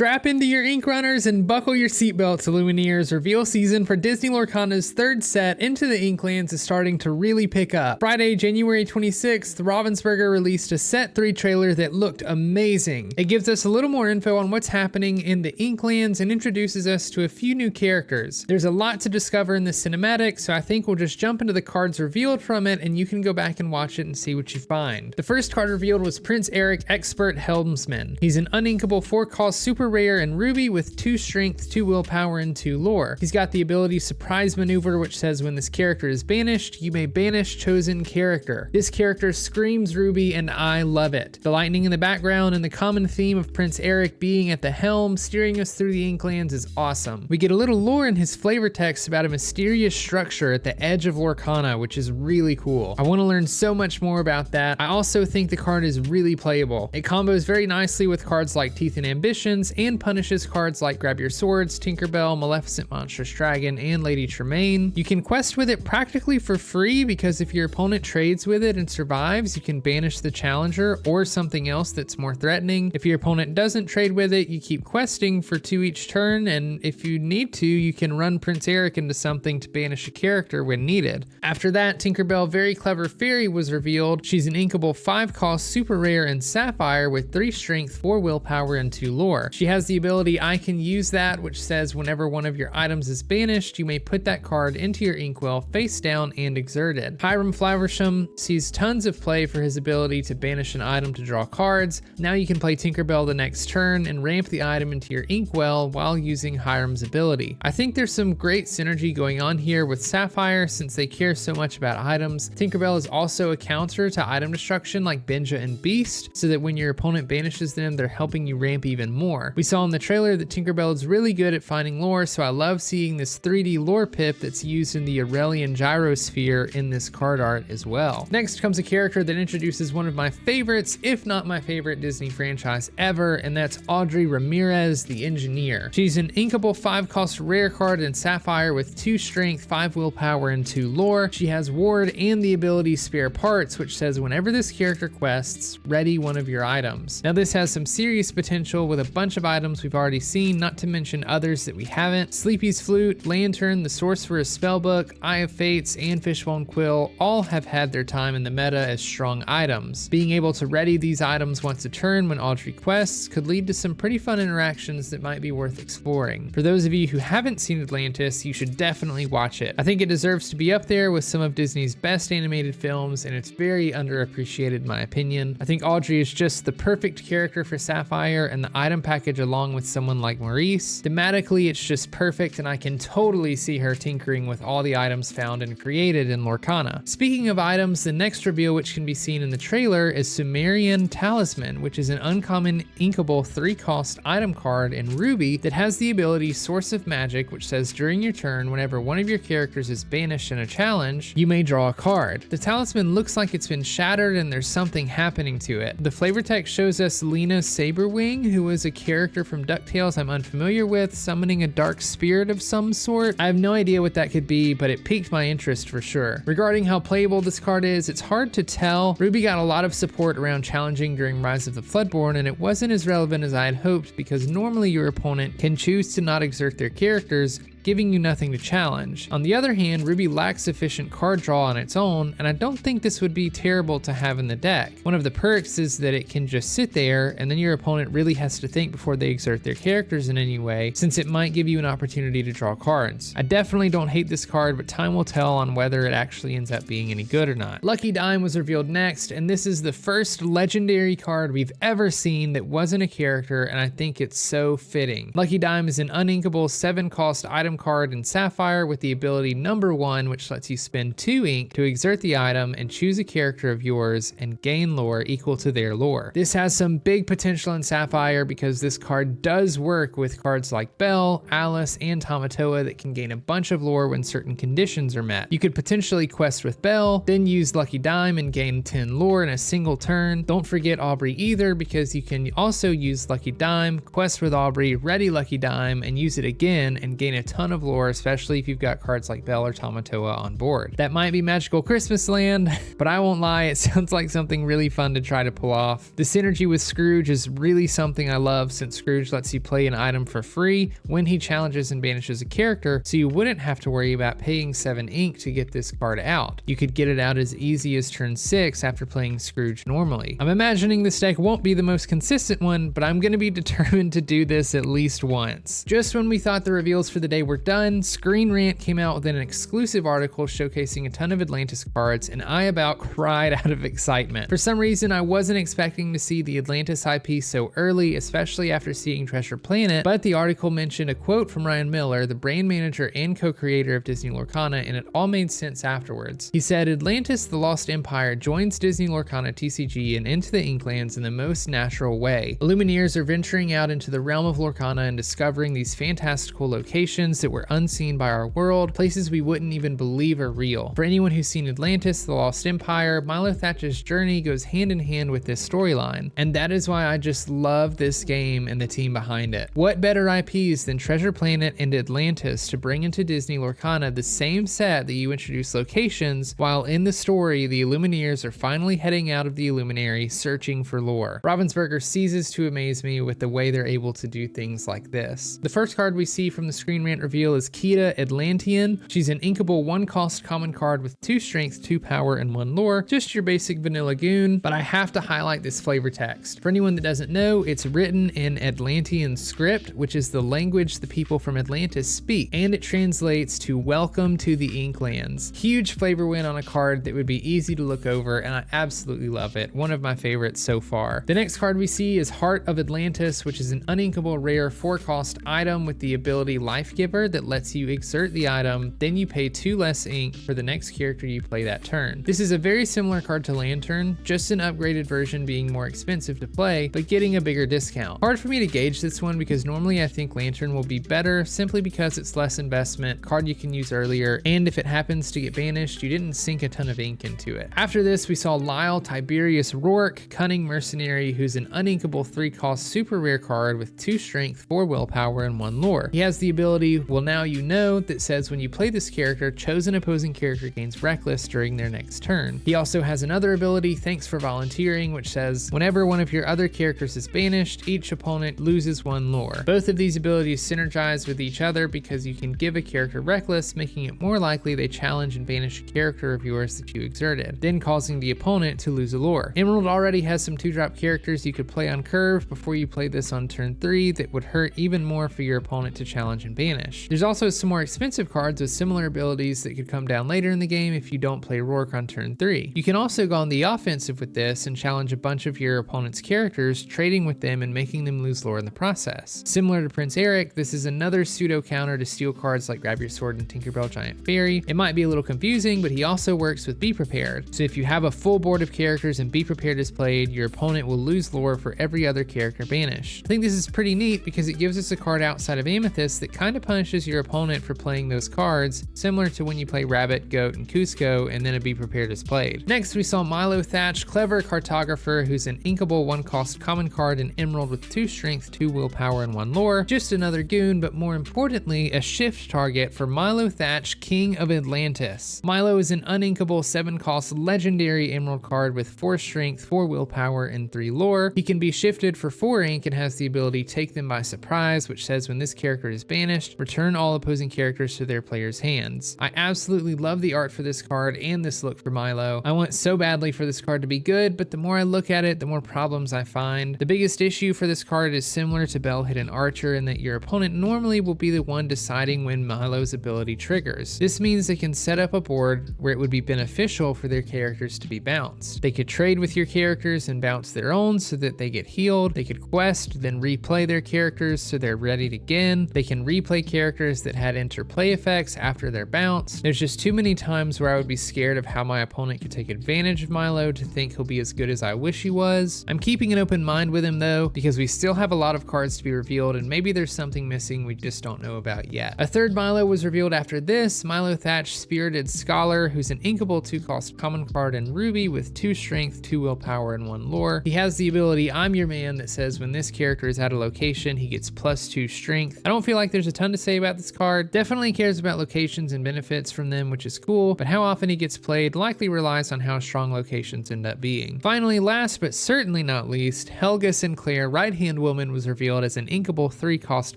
Strap into your ink runners and buckle your seatbelts, Illumineers. Reveal season for Disney Lorcana's third set, Into the Inklands, is starting to really pick up. Friday, January 26th, Ravensburger released a Set 3 trailer that looked amazing. It gives us a little more info on what's happening in the Inklands and introduces us to a few new characters. There's a lot to discover in the cinematic, so I think we'll just jump into the cards revealed from it and you can go back and watch it and see what you find. The first card revealed was Prince Eric, Expert Helmsman. He's an uninkable 4-cost super rare and ruby with 2 strength, 2 willpower, and 2 lore. He's got the ability Surprise Maneuver, which says when this character is banished, you may banish chosen character. This character screams ruby and I love it. The lightning in the background and the common theme of Prince Eric being at the helm, steering us through the Inklands is awesome. We get a little lore in his flavor text about a mysterious structure at the edge of Lorcana, which is really cool. I want to learn so much more about that. I also think the card is really playable. It combos very nicely with cards like Teeth and Ambitions and punishes cards like Grab Your Swords, Tinkerbell, Maleficent Monstrous Dragon, and Lady Tremaine. You can quest with it practically for free because if your opponent trades with it and survives, you can banish the challenger or something else that's more threatening. If your opponent doesn't trade with it, you keep questing for 2 each turn, and if you need to, you can run Prince Eric into something to banish a character when needed. After that, Tinkerbell Very Clever Fairy was revealed. She's an inkable 5-cost super rare and sapphire with 3 strength, 4 willpower, and 2 lore. She has the ability I Can Use That, which says whenever one of your items is banished, you may put that card into your inkwell face down and exerted. Hiram Flaversham sees tons of play for his ability to banish an item to draw cards. Now you can play Tinkerbell the next turn and ramp the item into your inkwell while using Hiram's ability. I think there's some great synergy going on here with Sapphire since they care so much about items. Tinkerbell is also a counter to item destruction like Benja and Beast, so that when your opponent banishes them, they're helping you ramp even more. We saw in the trailer that Tinkerbell is really good at finding lore, so I love seeing this 3D lore pip that's used in the Aurelian Gyrosphere in this card art as well. Next comes a character that introduces one of my favorites, if not my favorite Disney franchise ever, and that's Audrey Ramirez, the Engineer. She's an inkable 5-cost rare card in Sapphire with 2 strength, 5 willpower, and 2 lore. She has ward and the ability Spare Parts, which says whenever this character quests, ready one of your items. Now this has some serious potential with a bunch of items we've already seen, not to mention others that we haven't. Sleepy's Flute, Lantern, the Sorcerer's Spellbook, Eye of Fates, and Fishbone Quill all have had their time in the meta as strong items. Being able to ready these items once a turn when Audrey quests could lead to some pretty fun interactions that might be worth exploring. For those of you who haven't seen Atlantis, you should definitely watch it. I think it deserves to be up there with some of Disney's best animated films, and it's very underappreciated in my opinion. I think Audrey is just the perfect character for Sapphire and the item package along with someone like Maurice. Thematically, it's just perfect, and I can totally see her tinkering with all the items found and created in Lorcana. Speaking of items, the next reveal, which can be seen in the trailer, is Sumerian Talisman, which is an uncommon inkable 3-cost item card in Ruby that has the ability Source of Magic, which says during your turn, whenever one of your characters is banished in a challenge, you may draw a card. The talisman looks like it's been shattered and there's something happening to it. The flavor text shows us Lena Saberwing, who is a character from DuckTales I'm unfamiliar with, summoning a dark spirit of some sort. I have no idea what that could be, but it piqued my interest for sure. Regarding how playable this card is, it's hard to tell. Ruby got a lot of support around challenging during Rise of the Floodborn, and it wasn't as relevant as I had hoped because normally your opponent can choose to not exert their characters, giving you nothing to challenge. On the other hand, Ruby lacks sufficient card draw on its own, and I don't think this would be terrible to have in the deck. One of the perks is that it can just sit there, and then your opponent really has to think before they exert their characters in any way, since it might give you an opportunity to draw cards. I definitely don't hate this card, but time will tell on whether it actually ends up being any good or not. Lucky Dime was revealed next, and this is the first legendary card we've ever seen that wasn't a character, and I think it's so fitting. Lucky Dime is an uninkable 7-cost item card in Sapphire with the ability number 1, which lets you spend 2 ink to exert the item and choose a character of yours and gain lore equal to their lore. This has some big potential in Sapphire because this card does work with cards like Belle, Alice, and Tamatoa that can gain a bunch of lore when certain conditions are met. You could potentially quest with Belle, then use Lucky Dime and gain 10 lore in a single turn. Don't forget Aubrey either, because you can also use Lucky Dime, quest with Aubrey, ready Lucky Dime, and use it again and gain a ton ton of lore, especially if you've got cards like Bell or Tamatoa on board. That might be magical Christmas land, but I won't lie, it sounds like something really fun to try to pull off. The synergy with Scrooge is really something I love, since Scrooge lets you play an item for free when he challenges and banishes a character, so you wouldn't have to worry about paying 7 ink to get this card out. You could get it out as easy as turn 6 after playing Scrooge normally. I'm imagining this deck won't be the most consistent one, but I'm going to be determined to do this at least once. Just when we thought the reveals for the day were done, Screen Rant came out with an exclusive article showcasing a ton of Atlantis cards, and I about cried out of excitement. For some reason, I wasn't expecting to see the Atlantis IP so early, especially after seeing Treasure Planet, but the article mentioned a quote from Ryan Miller, the brand manager and co-creator of Disney Lorcana, and it all made sense afterwards. He said, "Atlantis, the Lost Empire, joins Disney Lorcana TCG and into the Inklands in the most natural way. Lumineers are venturing out into the realm of Lorcana and discovering these fantastical locations that were unseen by our world, places we wouldn't even believe are real. For anyone who's seen Atlantis, the Lost Empire, Milo Thatch's journey goes hand in hand with this storyline, and that is why I just love this game and the team behind it. What better IPs than Treasure Planet and Atlantis to bring into Disney Lorcana the same set that you introduce locations, while in the story the Lumineers are finally heading out of the Illuminary searching for lore. Ravensburger ceases to amaze me with the way they're able to do things like this." The first card we see from the Screen Rant reveal is Kita Atlantean. She's an inkable 1-cost common card with 2 strength, 2 power, and 1 lore. Just your basic vanilla goon, but I have to highlight this flavor text. For anyone that doesn't know, it's written in Atlantean script, which is the language the people from Atlantis speak, and it translates to "Welcome to the Inklands." Huge flavor win on a card that would be easy to look over, and I absolutely love it. One of my favorites so far. The next card we see is Heart of Atlantis, which is an uninkable rare 4-cost item with the ability Life Giver that lets you exert the item, then you pay 2 less ink for the next character you play that turn. This is a very similar card to Lantern, just an upgraded version being more expensive to play, but getting a bigger discount. Hard for me to gauge this one because normally I think Lantern will be better simply because it's less investment, card you can use earlier, and if it happens to get banished, you didn't sink a ton of ink into it. After this, we saw Lyall Tiberius Rourke, Cunning Mercenary, who's an uninkable 3-cost super rare card with 2 strength, 4 willpower, and 1 lore. He has the ability, Well Now You Know, that says when you play this character, chosen opposing character gains Reckless during their next turn. He also has another ability, Thanks for Volunteering, which says whenever one of your other characters is banished, each opponent loses 1 lore. Both of these abilities synergize with each other because you can give a character Reckless, making it more likely they challenge and banish a character of yours that you exerted, then causing the opponent to lose a lore. Emerald already has some 2-drop characters you could play on curve before you play this on turn 3 that would hurt even more for your opponent to challenge and banish. There's also some more expensive cards with similar abilities that could come down later in the game if you don't play Rourke on turn 3. You can also go on the offensive with this and challenge a bunch of your opponent's characters, trading with them and making them lose lore in the process. Similar to Prince Eric, this is another pseudo counter to steal cards like Grab Your Sword and Tinkerbell Giant Fairy. It might be a little confusing, but he also works with Be Prepared. So if you have a full board of characters and Be Prepared is played, your opponent will lose lore for every other character banished. I think this is pretty neat because it gives us a card outside of Amethyst that kind of punishes your opponent for playing those cards, similar to when you play Rabbit, Goat, and Cusco and then a Be Prepared is played. Next, we saw Milo Thatch, Clever Cartographer, who's an inkable 1-cost common card in Emerald with 2 strength, 2 willpower, and 1 lore. Just another goon, but more importantly, a shift target for Milo Thatch, King of Atlantis. Milo is an uninkable 7-cost legendary Emerald card with 4 strength, 4 willpower, and 3 lore. He can be shifted for 4 ink and has the ability Take Them by Surprise, which says when this character is banished, return all opposing characters to their player's hands. I absolutely love the art for this card and this look for Milo. I want so badly for this card to be good, but the more I look at it, the more problems I find. The biggest issue for this card is similar to Bell Hidden Archer in that your opponent normally will be the one deciding when Milo's ability triggers. This means they can set up a board where it would be beneficial for their characters to be bounced. They could trade with your characters and bounce their own so that they get healed. They could quest, then replay their characters so they're ready again. They can replay characters that had interplay effects after their bounce. There's just too many times where I would be scared of how my opponent could take advantage of Milo to think he'll be as good as I wish he was. I'm keeping an open mind with him though, because we still have a lot of cards to be revealed and maybe there's something missing we just don't know about yet. A third Milo was revealed after this, Milo Thatch, Spirited Scholar, who's an inkable 2-cost common card in Ruby with 2 strength, 2 willpower, and 1 lore. He has the ability I'm Your Man that says when this character is at a location, he gets +2 strength. I don't feel like there's a ton to say say about this card. Definitely cares about locations and benefits from them, which is cool, but how often he gets played likely relies on how strong locations end up being. Finally, last but certainly not least, Helga Sinclair, Right-Hand Woman, was revealed as an inkable 3-cost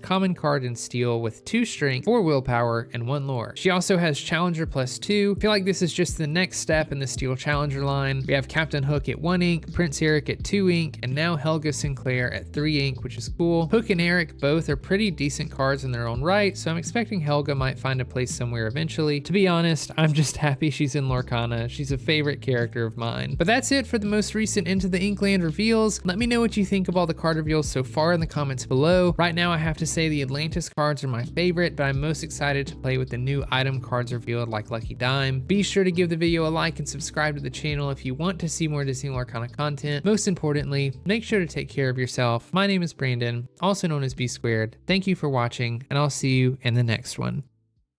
common card in steel with 2 strength, 4 willpower, and 1 lore. She also has Challenger +2. I feel like this is just the next step in the Steel Challenger line. We have Captain Hook at 1 ink, Prince Eric at 2 ink, and now Helga Sinclair at 3 ink, which is cool. Hook and Eric both are pretty decent cards in their own right, so I'm expecting Helga might find a place somewhere eventually. To be honest, I'm just happy she's in Lorcana. She's a favorite character of mine. But that's it for the most recent Into the Inkland reveals. Let me know what you think of all the card reveals so far in the comments below. Right now I have to say the Atlantis cards are my favorite, but I'm most excited to play with the new item cards revealed like Lucky Dime. Be sure to give the video a like and subscribe to the channel if you want to see more Disney Lorcana content. Most importantly, make sure to take care of yourself. My name is Brandon, also known as B Squared. Thank you for watching, and I'll see you in the next one.